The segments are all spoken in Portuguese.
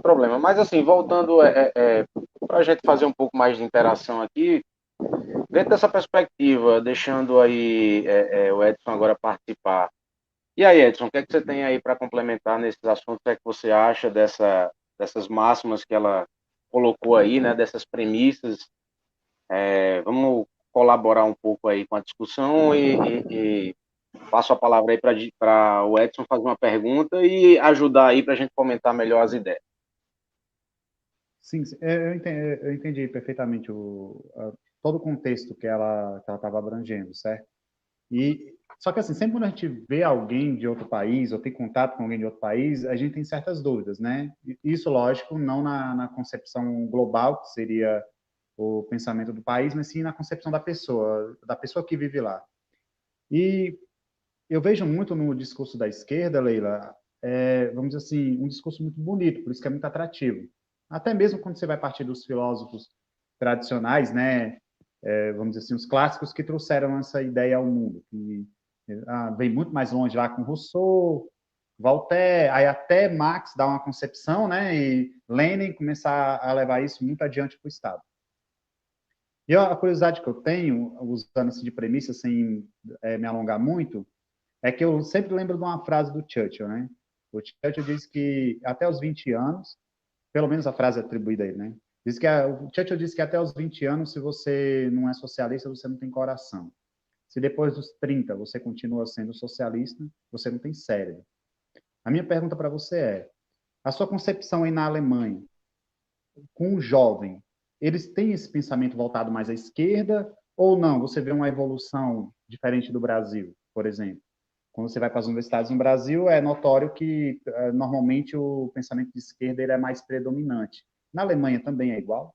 tem problema. Mas assim, voltando para a gente fazer um pouco mais de interação aqui, dentro dessa perspectiva, deixando aí o Edson agora participar. E aí, Edson, o que é que você tem aí para complementar nesses assuntos? O que é que você acha dessas máximas que ela colocou aí, né? Dessas premissas? Vamos colaborar um pouco aí com a discussão e passo a palavra aí para o Edson fazer uma pergunta e ajudar aí para a gente comentar melhor as ideias. Sim, sim, eu entendi perfeitamente todo o contexto que ela estava abrangendo, certo? E só que assim, sempre quando a gente vê alguém de outro país ou tem contato com alguém de outro país, a gente tem certas dúvidas, né? Isso, lógico, não na concepção global, que seria o pensamento do país, mas sim na concepção da pessoa que vive lá. E eu vejo muito no discurso da esquerda, Leila, vamos dizer assim, um discurso muito bonito, por isso que é muito atrativo. Até mesmo quando você vai partir dos filósofos tradicionais, né, vamos dizer assim, os clássicos que trouxeram essa ideia ao mundo, que vem muito mais longe lá com Rousseau, Voltaire, aí até Marx dá uma concepção, né, e Lenin começar a levar isso muito adiante para o Estado. E a curiosidade que eu tenho, usando assim de premissa, sem me alongar muito, é que eu sempre lembro de uma frase do Churchill, né? O Churchill diz que até os 20 anos, pelo menos a frase é atribuída a ele, né? O Churchill diz que até os 20 anos, se você não é socialista, você não tem coração. Se depois dos 30 você continua sendo socialista, você não tem cérebro. A minha pergunta para você é: a sua concepção aí na Alemanha, com o jovem, eles têm esse pensamento voltado mais à esquerda ou não? Você vê uma evolução diferente do Brasil, por exemplo? Quando você vai para as universidades no Brasil, é notório que normalmente o pensamento de esquerda ele é mais predominante. Na Alemanha também é igual?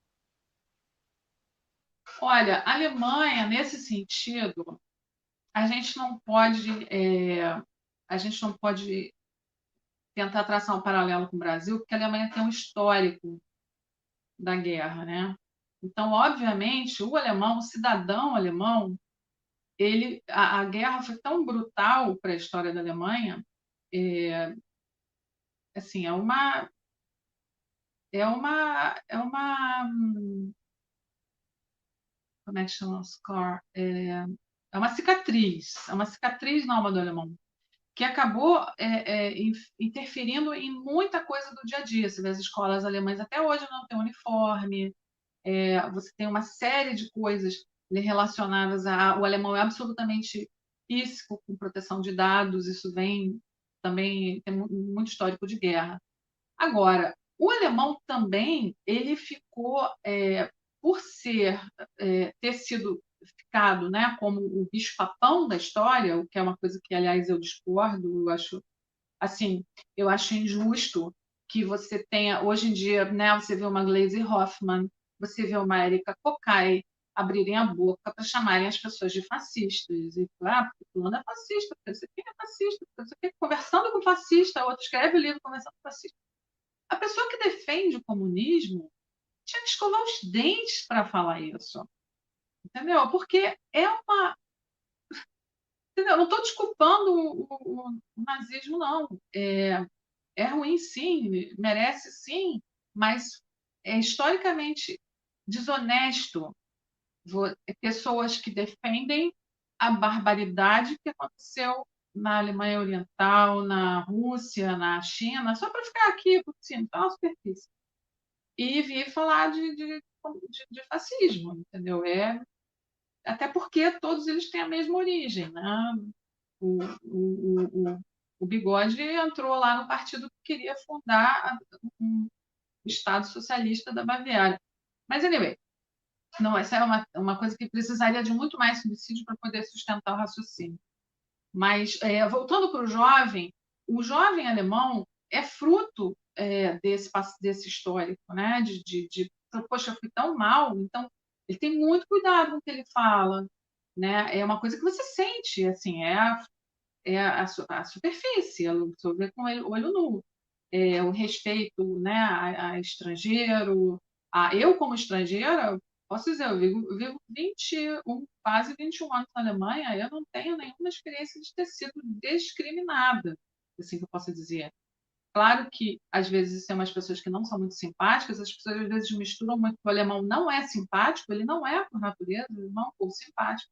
Olha, a Alemanha, nesse sentido, a gente não pode, a gente não pode tentar traçar um paralelo com o Brasil, porque a Alemanha tem um histórico da guerra, né? Então, obviamente, o alemão, o cidadão alemão, a guerra foi tão brutal para a história da Alemanha, é, assim, como é que chama? Scar? É uma cicatriz na alma do alemão, que acabou interferindo em muita coisa do dia a dia. Você vê as escolas alemãs até hoje não têm uniforme, você tem uma série de coisas relacionadas o alemão é absolutamente físico, com proteção de dados, isso vem também, tem muito histórico de guerra. Agora, o alemão também, ele ficou, por ter sido ficado, né, como o bicho-papão da história, o que é uma coisa que, aliás, eu discordo, eu acho, assim, eu acho injusto que você tenha, hoje em dia, né, você vê uma Glaze Hoffman, você vê uma Erika Kokai abrirem a boca para chamarem as pessoas de fascistas. E, porque fulano é fascista, porque você é fascista, porque você conversando com fascista, outro escreve o livro conversando com fascista. A pessoa que defende o comunismo tinha que escovar os dentes para falar isso. Entendeu? Porque é uma. Entendeu? Eu não estou desculpando o nazismo, não. É ruim, sim, merece, sim, mas é historicamente desonesto pessoas que defendem a barbaridade que aconteceu na Alemanha Oriental, na Rússia, na China, só para ficar aqui por cima, tá na superfície. E vir falar de fascismo, entendeu? Até porque todos eles têm a mesma origem, né? O Bigode entrou lá no partido que queria fundar um Estado Socialista da Baviera. Mas, anyway, não, essa é uma coisa que precisaria de muito mais subsídio para poder sustentar o raciocínio. Mas, voltando para o jovem alemão é fruto desse histórico, né? Poxa, eu fui tão mal, então ele tem muito cuidado com o que ele fala, né? É uma coisa que você sente, assim, a superfície, você vê com o olho nu. O respeito, né, a estrangeiro. Eu, como estrangeira, posso dizer, eu vivo 21, quase 21 anos na Alemanha, eu não tenho nenhuma experiência de ter sido discriminada, assim que eu posso dizer. Claro que, às vezes, tem umas pessoas que não são muito simpáticas, as pessoas, às vezes, misturam muito que o alemão não é simpático, ele não é, por natureza, o alemão é um povo simpático,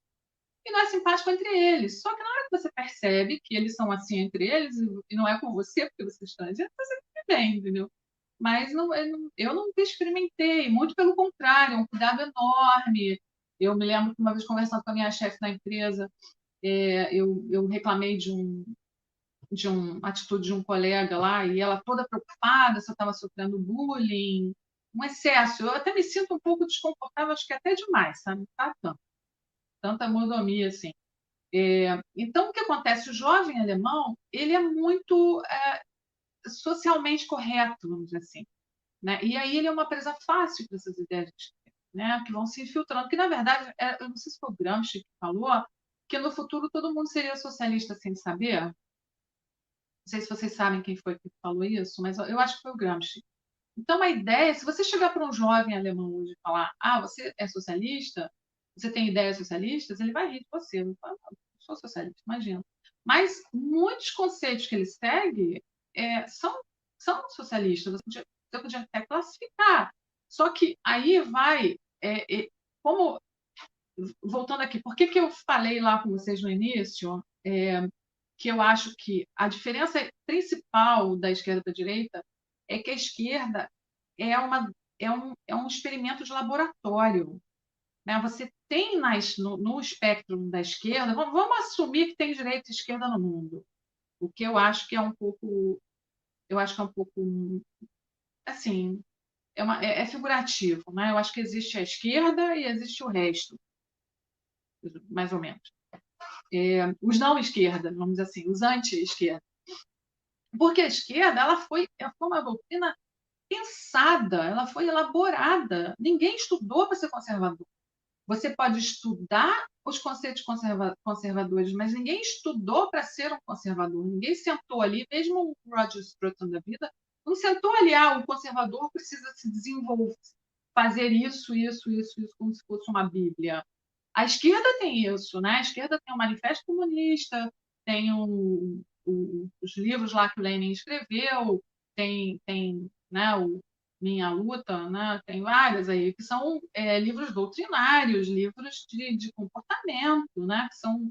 e não é simpático entre eles. Só que na hora que você percebe que eles são assim entre eles, e não é com você, porque você está dizendo, você fica bem, entendeu? Mas não, eu não experimentei, muito pelo contrário, é um cuidado enorme. Eu me lembro que uma vez conversando com a minha chefe na empresa, eu reclamei de uma atitude de um colega lá, e ela toda preocupada se eu estava sofrendo bullying, um excesso. Eu até me sinto um pouco desconfortável, acho que até demais, sabe? Tá tanto, tanta mordomia assim. Então, o que acontece? O jovem alemão, ele é muito socialmente correto, vamos dizer assim, né? E aí ele é uma presa fácil para essas ideias, né? Que vão se infiltrando. Que, na verdade, eu não sei se foi o Gramsci que falou que no futuro todo mundo seria socialista sem saber. Não sei se vocês sabem quem foi que falou isso, mas eu acho que foi o Gramsci. Então, a ideia, se você chegar para um jovem alemão hoje e falar, você é socialista, você tem ideias socialistas, ele vai rir de você. Ele fala, não, eu sou socialista, imagina. Mas muitos conceitos que ele segue são socialistas. Você podia até classificar. Só que aí vai, como, voltando aqui, por que eu falei lá com vocês no início, que eu acho que a diferença principal da esquerda para a direita é que a esquerda é um experimento de laboratório, né? Você tem no espectro da esquerda, vamos assumir que tem direita e esquerda no mundo, o que eu acho que é um pouco, assim, é figurativo, né? Eu acho que existe a esquerda e existe o resto, mais ou menos. Os não esquerda, vamos dizer assim, os anti-esquerda. Porque a esquerda ela foi uma doutrina pensada, ela foi elaborada. Ninguém estudou para ser conservador. Você pode estudar os conceitos conservadores, mas ninguém estudou para ser um conservador. Ninguém sentou ali, mesmo o Roger Scruton da vida, não sentou ali, o conservador precisa se desenvolver, fazer isso, como se fosse uma Bíblia. A esquerda tem isso, né? A esquerda tem o Manifesto Comunista, tem os livros lá que o Lenin escreveu, tem né, o Minha Luta, né? Tem várias aí, que são livros doutrinários, livros de comportamento, né? Que são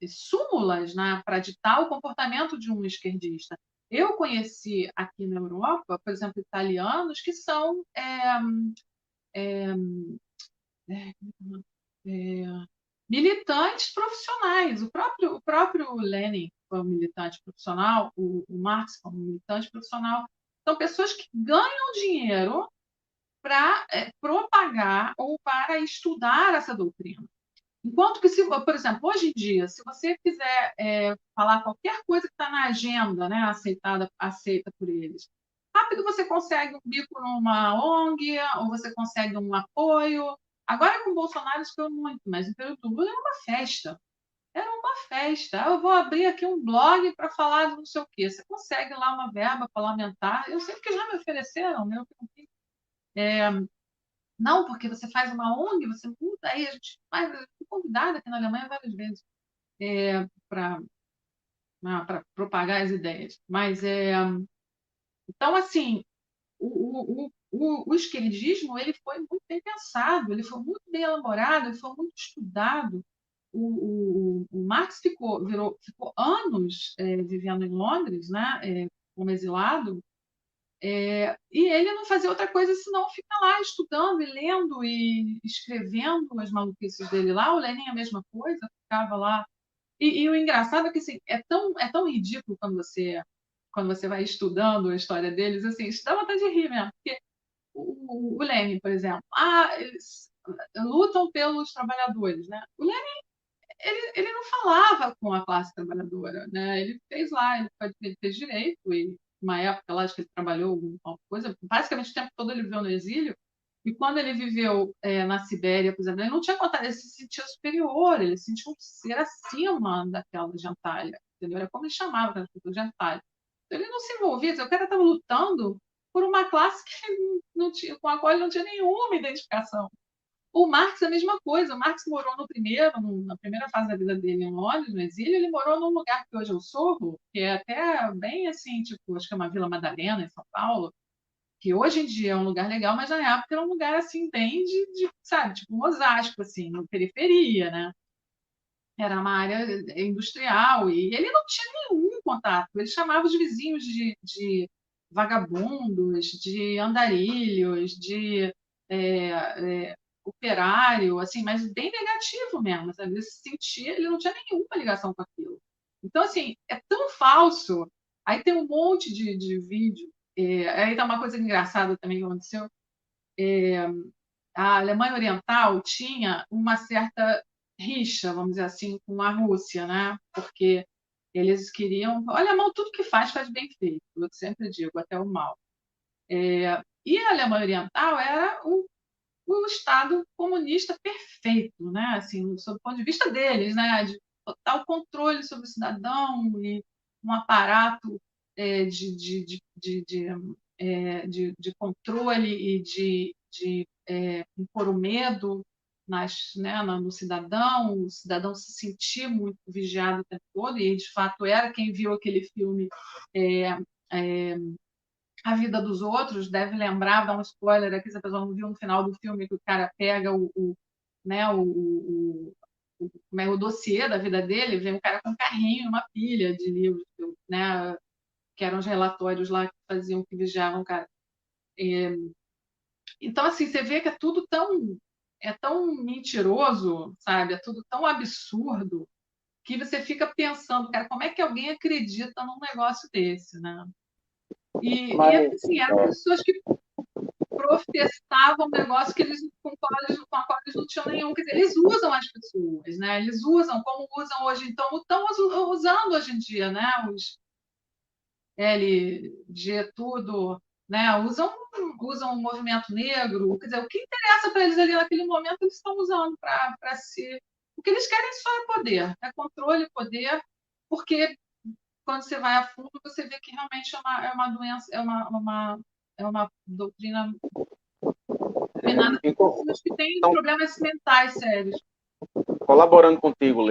súmulas, né, para ditar o comportamento de um esquerdista. Eu conheci aqui na Europa, por exemplo, italianos que são militantes profissionais. O próprio Lenin foi um militante profissional, o Marx foi um militante profissional. São pessoas que ganham dinheiro para propagar ou para estudar essa doutrina. Enquanto que, por exemplo, hoje em dia, se você quiser falar qualquer coisa que está na agenda, né, aceita por eles, rápido você consegue um bico numa ONG, ou você consegue um apoio. Agora com o Bolsonaro isso foi muito, mas no período do Lula era uma festa. Era uma festa. Eu vou abrir aqui um blog para falar de não sei o quê. Você consegue lá uma verba parlamentar. Eu sei que já me ofereceram, né? Não, porque você faz uma ONG, você muda, aí a gente faz. Eu fui convidada aqui na Alemanha várias vezes para propagar as ideias. Mas, então, assim, o esquerdismo ele foi muito bem pensado, ele foi muito bem elaborado, ele foi muito estudado. O Marx ficou anos vivendo em Londres, né, como exilado, e ele não fazia outra coisa senão ficar lá estudando e lendo e escrevendo as maluquices dele lá. O Lenin a mesma coisa, ficava lá. E o engraçado é que assim, é tão ridículo quando você vai estudando a história deles, assim, isso dá vontade de rir mesmo. Porque o Lenin, por exemplo, eles lutam pelos trabalhadores, né? O Lenin ele não falava com a classe trabalhadora, né? Ele fez lá, ele fez direito, e uma época lá, acho que ele trabalhou alguma coisa, basicamente o tempo todo ele viveu no exílio, e quando ele viveu na Sibéria, por exemplo, ele não tinha contato, ele se sentia superior, ele se sentia um ser acima daquela gentalha, entendeu? Era como ele chamava aquela pessoa, gentalha. Então, ele não se envolvia, o cara estava lutando por uma classe que não tinha, com a qual ele não tinha nenhuma identificação. O Marx é a mesma coisa. O Marx morou na primeira fase da vida dele em Londres, no exílio, ele morou num lugar que hoje é o Sorro, que é até bem assim, tipo, acho que é uma Vila Madalena, em São Paulo, que hoje em dia é um lugar legal, mas na época era um lugar assim, bem sabe, tipo um Osasco, assim, na periferia, né? Era uma área industrial e ele não tinha nenhum contato. Ele chamava os vizinhos de vagabundos, de andarilhos, de operário, assim, mas bem negativo mesmo, sabe? Ele se sentia, ele não tinha nenhuma ligação com aquilo. Então, assim, é tão falso. Aí tem um monte de vídeo. Aí tá uma coisa engraçada também que aconteceu. A Alemanha Oriental tinha uma certa rixa, vamos dizer assim, com a Rússia, né? Porque eles queriam. O alemão, tudo que faz bem feito, eu sempre digo, até o mal. E a Alemanha Oriental era o Estado comunista perfeito, né? Assim, sob o ponto de vista deles, né? De total controle sobre o cidadão e um aparato de controle e de impor o medo no cidadão, o cidadão se sentir muito vigiado o tempo todo, e de fato era quem viu aquele filme é, é, A Vida dos Outros, deve lembrar, dá um spoiler aqui, se a pessoa não viu no final do filme, que o cara pega né, o dossiê da vida dele, vem um cara com um carrinho, uma pilha de livros, né, que eram os relatórios lá que faziam, que vigiavam o cara. Então, assim, você vê que é tão mentiroso, sabe? É tudo tão absurdo que você fica pensando, cara, como é que alguém acredita num negócio desse, né? E Mas, assim, eram pessoas que professavam um negócio que eles, com a qual eles não tinham nenhum. Quer dizer, eles usam as pessoas, né? Eles usam, como usam hoje, então, estão usando hoje em dia, né? Os LG, tudo, né? Usam o movimento negro. Quer dizer, o que interessa para eles ali naquele momento, eles estão usando para se. O que eles querem só é poder, é controle, poder, porque quando você vai a fundo, você vê que realmente é uma doença, é uma doutrina dominada por então, pessoas que têm problemas mentais sérios. colaborando contigo,